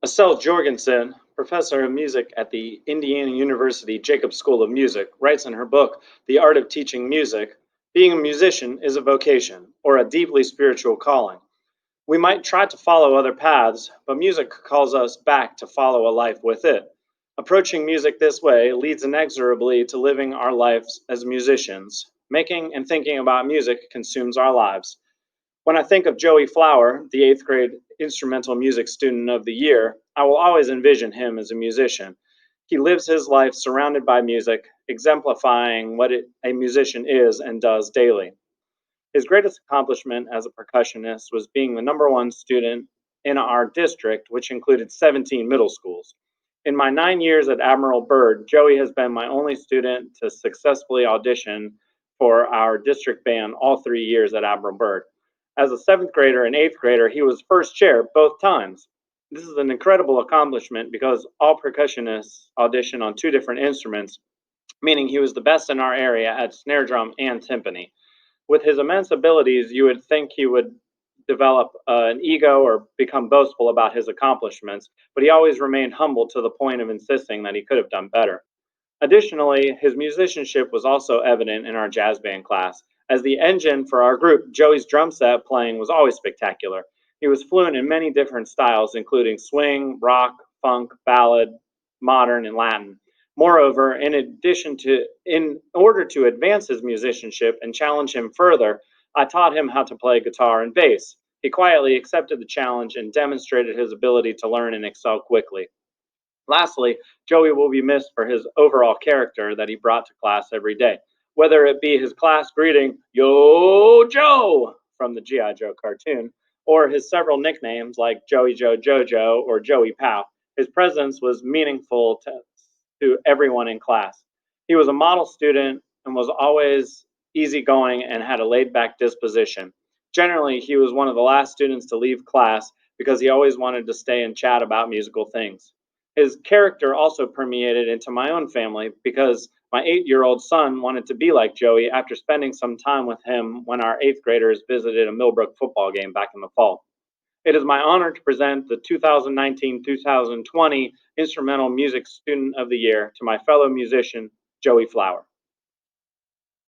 Estelle Jorgensen, professor of music at the Indiana University Jacobs School of Music, writes in her book, The Art of Teaching Music, being a musician is a vocation, or a deeply spiritual calling. We might try to follow other paths, but music calls us back to follow a life with it. Approaching music this way leads inexorably to living our lives as musicians. Making and thinking about music consumes our lives. When I think of Joey Flower, the eighth grade instrumental music student of the year, I will always envision him as a musician. He lives his life surrounded by music, exemplifying what a musician is and does daily. His greatest accomplishment as a percussionist was being the number one student in our district, which included 17 middle schools. In my 9 years at Admiral Byrd, Joey has been my only student to successfully audition for our district band all 3 years at Admiral Byrd. As a seventh grader and eighth grader, he was first chair both times. This is an incredible accomplishment because all percussionists audition on two different instruments, meaning he was the best in our area at snare drum and timpani. With his immense abilities, you would think he would develop an ego or become boastful about his accomplishments, but he always remained humble to the point of insisting that he could have done better. Additionally, his musicianship was also evident in our jazz band class. As the engine for our group, Joey's drum set playing was always spectacular. He was fluent in many different styles, including swing, rock, funk, ballad, modern, and Latin. Moreover, in order to advance his musicianship and challenge him further, I taught him how to play guitar and bass. He quietly accepted the challenge and demonstrated his ability to learn and excel quickly. Lastly, Joey will be missed for his overall character that he brought to class every day, whether it be his class greeting, Yo Joe, from the G.I. Joe cartoon, or his several nicknames like Joey Joe Jojo or Joey Pow. His presence was meaningful to everyone in class. He was a model student and was always easygoing and had a laid back disposition. Generally, he was one of the last students to leave class because he always wanted to stay and chat about musical things. His character also permeated into my own family because my 8-year-old son wanted to be like Joey after spending some time with him when our eighth graders visited a Millbrook football game back in the fall. It is my honor to present the 2019-2020 Instrumental Music Student of the Year to my fellow musician, Joey Flower.